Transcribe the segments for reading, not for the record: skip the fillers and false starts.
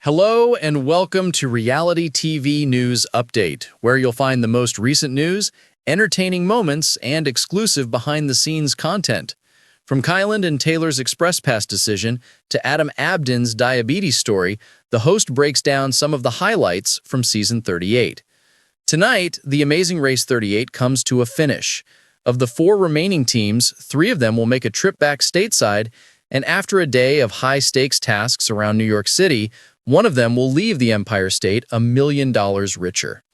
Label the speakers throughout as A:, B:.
A: Hello and welcome to Reality TV News Update, where you'll find the most recent news, entertaining moments, and exclusive behind-the-scenes content. From Kyland and Taylor's Express Pass decision to Adam Abden's diabetes story, the host breaks down some of the highlights from Season 38. Tonight, The Amazing Race 38 comes to a finish. Of the 4 remaining teams, 3 of them will make a trip back stateside, and after a day of high-stakes tasks around New York City, one of them will leave the Empire State $1 million richer.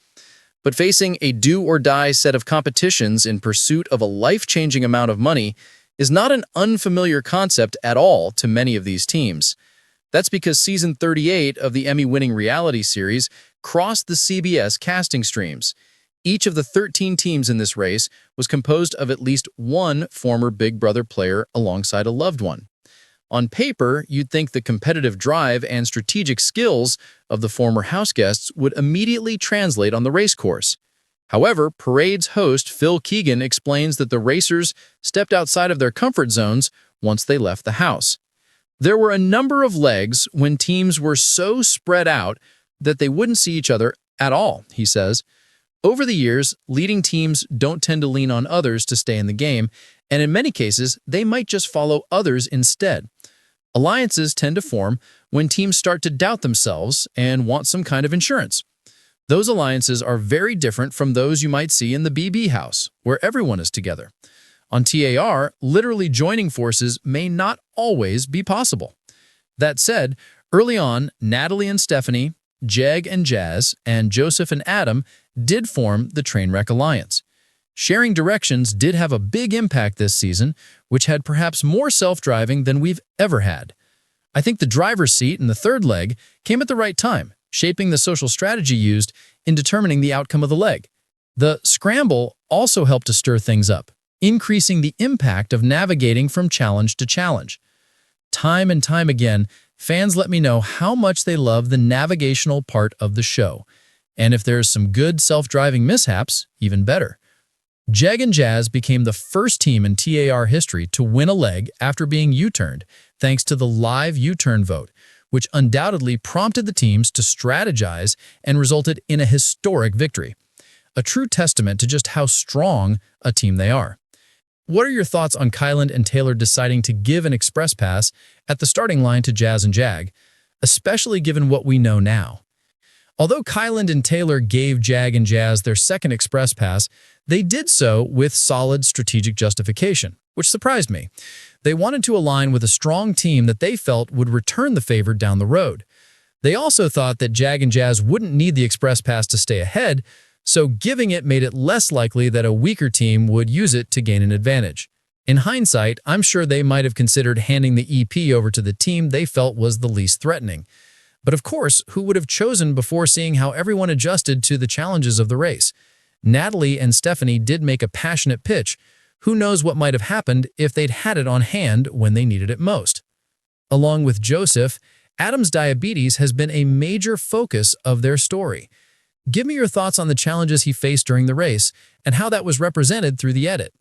A: But facing a do-or-die set of competitions in pursuit of a life-changing amount of money is not an unfamiliar concept at all to many of these teams. That's because Season 38 of the Emmy-winning reality series crossed the CBS casting streams. Each of the 13 teams in this race was composed of at least one former Big Brother player alongside a loved one. On paper, you'd think the competitive drive and strategic skills of the former house guests would immediately translate on the race course. However, Parade's host Phil Keoghan explains that the racers stepped outside of their comfort zones once they left the house. There were a number of legs when teams were so spread out that they wouldn't see each other at all, he says. Over the years, leading teams don't tend to lean on others to stay in the game, and in many cases, they might just follow others instead. Alliances tend to form when teams start to doubt themselves and want some kind of insurance. Those alliances are very different from those you might see in the BB house, where everyone is together. On TAR, literally joining forces may not always be possible. That said, early on, Natalie and Stephanie, Jeg and Jazz, and Joseph and Adam did form the Trainwreck Alliance. Sharing directions did have a big impact this season, which had perhaps more self-driving than we've ever had. I think the driver's seat in the third leg came at the right time, shaping the social strategy used in determining the outcome of the leg. The scramble also helped to stir things up, increasing the impact of navigating from challenge to challenge. Time and time again, fans let me know how much they love the navigational part of the show. And if there's some good self-driving mishaps, even better. Jeg and Jazz became the first team in TAR history to win a leg after being U-turned, thanks to the live U-turn vote, which undoubtedly prompted the teams to strategize and resulted in a historic victory. A true testament to just how strong a team they are. What are your thoughts on Kyland and Taylor deciding to give an express pass at the starting line to Jazz and Jag, especially given what we know now? Although Kyland and Taylor gave Jag and Jazz their second express pass, they did so with solid strategic justification, which surprised me. They wanted to align with a strong team that they felt would return the favor down the road. They also thought that Jag and Jazz wouldn't need the express pass to stay ahead, so giving it made it less likely that a weaker team would use it to gain an advantage. In hindsight, I'm sure they might have considered handing the EP over to the team they felt was the least threatening. But of course, who would have chosen before seeing how everyone adjusted to the challenges of the race? Natalie and Stephanie did make a passionate pitch. Who knows what might have happened if they'd had it on hand when they needed it most? Along with Joseph, Adam's diabetes has been a major focus of their story. Give me your thoughts on the challenges he faced during the race and how that was represented through the edit.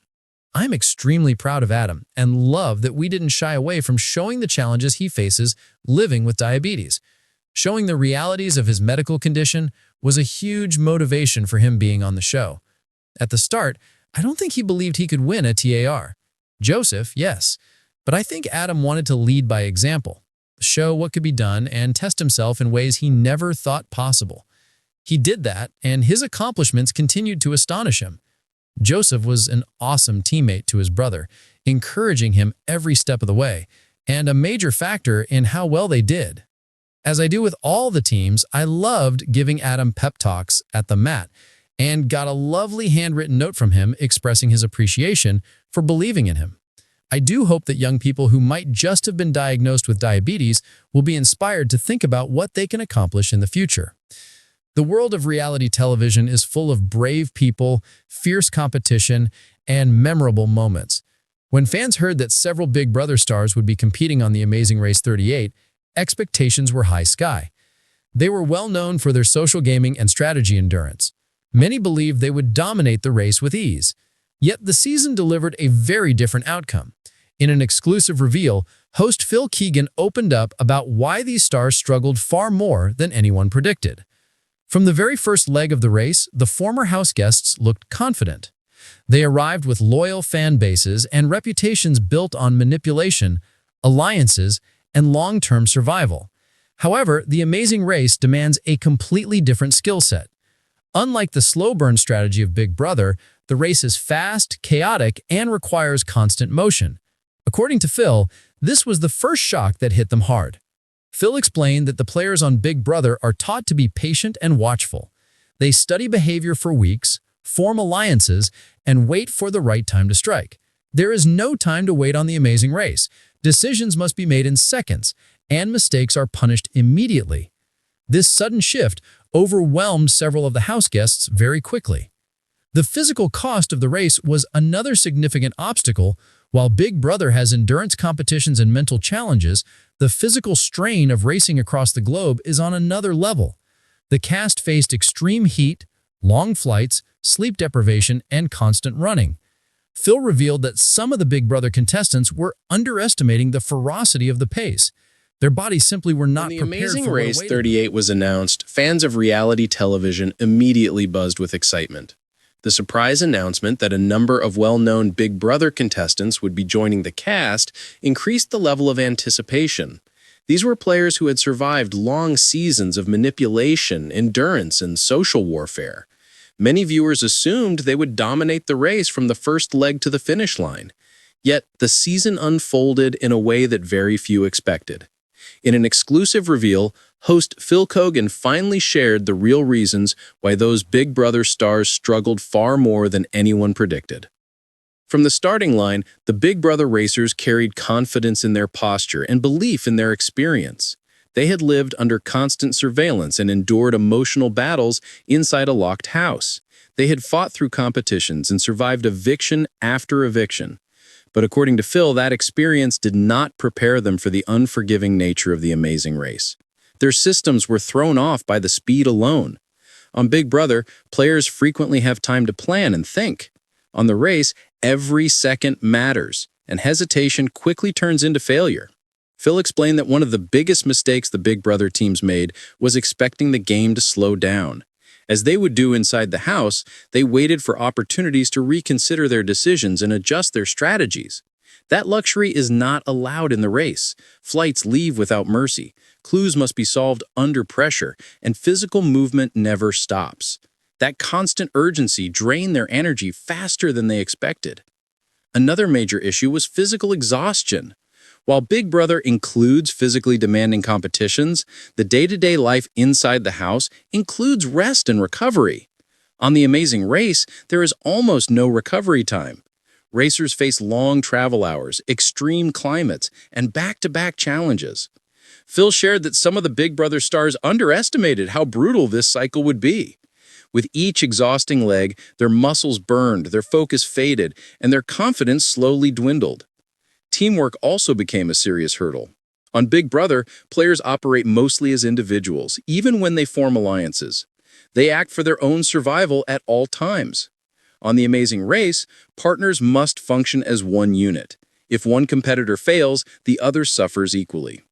A: I'm extremely proud of Adam and love that we didn't shy away from showing the challenges he faces living with diabetes. Showing the realities of his medical condition was a huge motivation for him being on the show. At the start, I don't think he believed he could win a TAR. Joseph, yes, but I think Adam wanted to lead by example, show what could be done, and test himself in ways he never thought possible. He did that, and his accomplishments continued to astonish him. Joseph was an awesome teammate to his brother, encouraging him every step of the way, and a major factor in how well they did. As I do with all the teams, I loved giving Adam pep talks at the mat and got a lovely handwritten note from him expressing his appreciation for believing in him. I do hope that young people who might just have been diagnosed with diabetes will be inspired to think about what they can accomplish in the future. The world of reality television is full of brave people, fierce competition, and memorable moments. When fans heard that several Big Brother stars would be competing on The Amazing Race 38, expectations were high sky. They were well known for their social gaming and strategy endurance. Many believed they would dominate the race with ease. Yet the season delivered a very different outcome. In an exclusive reveal,
B: Host Phil Keoghan opened up about why these stars struggled far more than anyone predicted. From the very first leg of the race, the former house guests looked confident. They arrived with loyal fan bases and reputations built on manipulation, alliances, and long-term survival. However, the Amazing Race demands a completely different skill set. Unlike the slow burn strategy of Big Brother, the race is fast, chaotic, and requires constant motion. According to Phil, this was the first shock that hit them hard. Phil explained that the players on Big Brother are taught to be patient and watchful. They study behavior for weeks, form alliances, and wait for the right time to strike. There is no time to wait on the Amazing Race. Decisions must be made in seconds, and mistakes are punished immediately. This sudden shift overwhelmed several of the house guests very quickly. The physical cost of the race was another significant obstacle. While Big Brother has endurance competitions and mental challenges, the physical strain of racing across the globe is on another level. The cast faced extreme heat, long flights, sleep deprivation, and constant running. Phil revealed that some of the Big Brother contestants were underestimating the ferocity of the pace. Their bodies simply were not prepared for what awaited them.
C: When the Amazing Race 38 was announced, fans of reality television immediately buzzed with excitement. The surprise announcement that a number of well-known Big Brother contestants would be joining the cast increased the level of anticipation. These were players who had survived long seasons of manipulation, endurance, and social warfare. Many viewers assumed they would dominate the race from the first leg to the finish line. Yet, the season unfolded in a way that very few expected. In an exclusive reveal, host Phil Keoghan finally shared the real reasons why those Big Brother stars struggled far more than anyone predicted. From the starting line, the Big Brother racers carried confidence in their posture and belief in their experience. They had lived under constant surveillance and endured emotional battles inside a locked house. They had fought through competitions and survived eviction after eviction. But according to Phil, that experience did not prepare them for the unforgiving nature of the Amazing Race. Their systems were thrown off by the speed alone. On Big Brother, players frequently have time to plan and think. On the race, every second matters, and hesitation quickly turns into failure. Phil explained that one of the biggest mistakes the Big Brother teams made was expecting the game to slow down. As they would do inside the house, they waited for opportunities to reconsider their decisions and adjust their strategies. That luxury is not allowed in the race. Flights leave without mercy, clues must be solved under pressure, and physical movement never stops. That constant urgency drained their energy faster than they expected. Another major issue was physical exhaustion. While Big Brother includes physically demanding competitions, the day-to-day life inside the house includes rest and recovery. On the Amazing Race, there is almost no recovery time. Racers face long travel hours, extreme climates, and back-to-back challenges. Phil shared that some of the Big Brother stars underestimated how brutal this cycle would be. With each exhausting leg, their muscles burned, their focus faded, and their confidence slowly dwindled. Teamwork also became a serious hurdle. On Big Brother, players operate mostly as individuals, even when they form alliances. They act for their own survival at all times. On the Amazing Race, partners must function as one unit. If one competitor fails, the other suffers equally.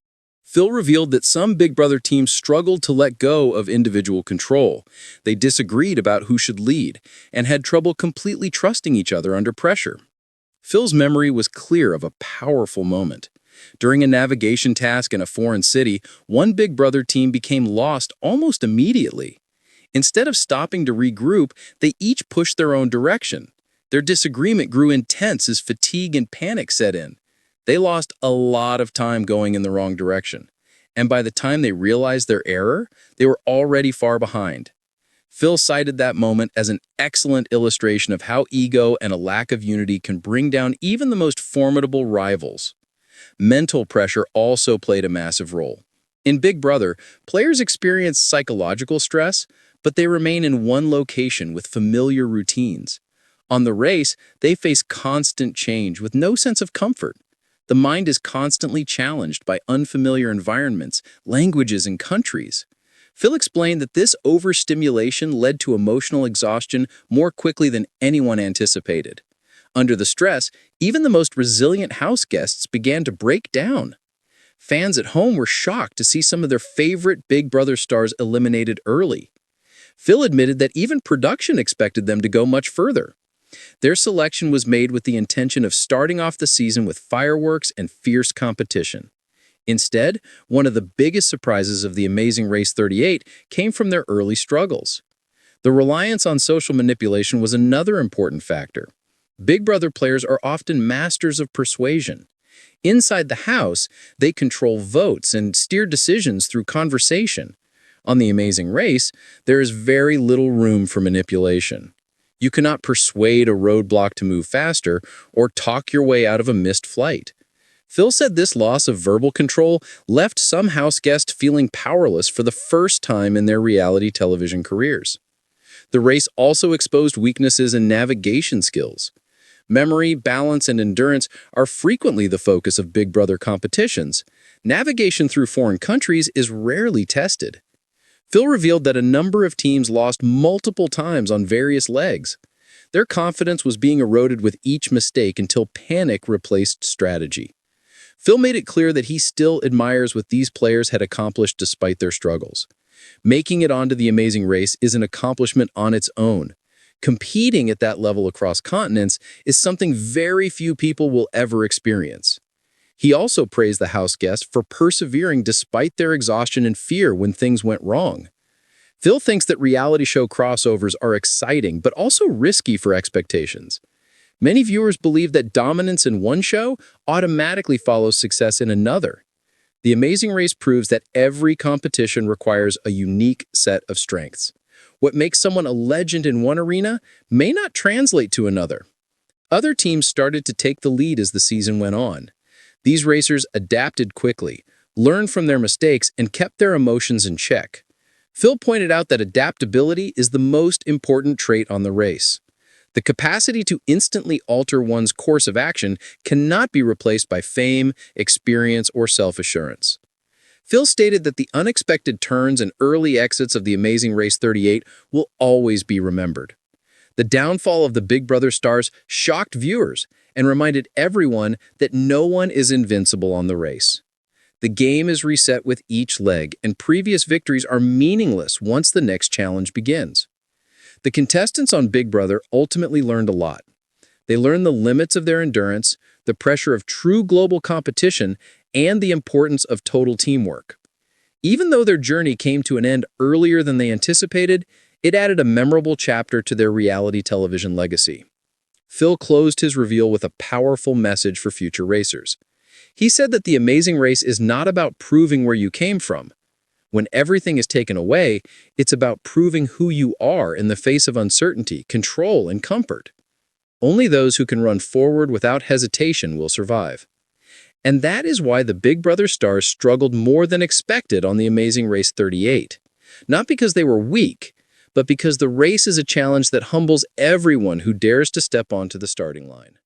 C: Phil revealed that some Big Brother teams struggled to let go of individual control. They disagreed about who should lead, and had trouble completely trusting each other under pressure. Phil's memory was clear of a powerful moment. During a navigation task in a foreign city, one Big Brother team became lost almost immediately. Instead of stopping to regroup, they each pushed their own direction. Their disagreement grew intense as fatigue and panic set in. They lost a lot of time going in the wrong direction, and by the time they realized their error, they were already far behind. Phil cited that moment as an excellent illustration of how ego and a lack of unity can bring down even the most formidable rivals. Mental pressure also played a massive role. In Big Brother, players experience psychological stress, but they remain in one location with familiar routines. On the race, they face constant change with no sense of comfort. The mind is constantly challenged by unfamiliar environments, languages, and countries. Phil explained that this overstimulation led to emotional exhaustion more quickly than anyone anticipated. Under the stress, even the most resilient house guests began to break down. Fans at home were shocked to see some of their favorite Big Brother stars eliminated early. Phil admitted that even production expected them to go much further. Their selection was made with the intention of starting off the season with fireworks and fierce competition. Instead, one of the biggest surprises of The Amazing Race 38 came from their early struggles. The reliance on social manipulation was another important factor. Big Brother players are often masters of persuasion. Inside the house, they control votes and steer decisions through conversation. On The Amazing Race, there is very little room for manipulation. You cannot persuade a roadblock to move faster or talk your way out of a missed flight. Phil said this loss of verbal control left some house guests feeling powerless for the first time in their reality television careers. The race also exposed weaknesses in navigation skills. Memory, balance, and endurance are frequently the focus of Big Brother competitions. Navigation through foreign countries is rarely tested. Phil revealed that a number of teams lost multiple times on various legs. Their confidence was being eroded with each mistake until panic replaced strategy. Phil made it clear that he still admires what these players had accomplished despite their struggles. Making it onto The Amazing Race is an accomplishment on its own. Competing at that level across continents is something very few people will ever experience. He also praised the house guests for persevering despite their exhaustion and fear when things went wrong. Phil thinks that reality show crossovers are exciting but also risky for expectations. Many viewers believe that dominance in one show automatically follows success in another. The Amazing Race proves that every competition requires a unique set of strengths. What makes someone a legend in one arena may not translate to another. Other teams started to take the lead as the season went on. These racers adapted quickly, learned from their mistakes, and kept their emotions in check. Phil pointed out that adaptability is the most important trait on the race. The capacity to instantly alter one's course of action cannot be replaced by fame, experience, or self-assurance. Phil stated that the unexpected turns and early exits of The Amazing Race 38 will always be remembered. The downfall of the Big Brother stars shocked viewers and reminded everyone that no one is invincible on the race. The game is reset with each leg, and previous victories are meaningless once the next challenge begins. The contestants on Big Brother ultimately learned a lot. They learned the limits of their endurance, the pressure of true global competition, and the importance of total teamwork. Even though their journey came to an end earlier than they anticipated, it added a memorable chapter to their reality television legacy. Phil closed his reveal with a powerful message for future racers. He said that The Amazing Race is not about proving where you came from. When everything is taken away, it's about proving who you are in the face of uncertainty, control, and comfort. Only those who can run forward without hesitation will survive. And that is why the Big Brother stars struggled more than expected on The Amazing Race 38. Not because they were weak, but because the race is a challenge that humbles everyone who dares to step onto the starting line.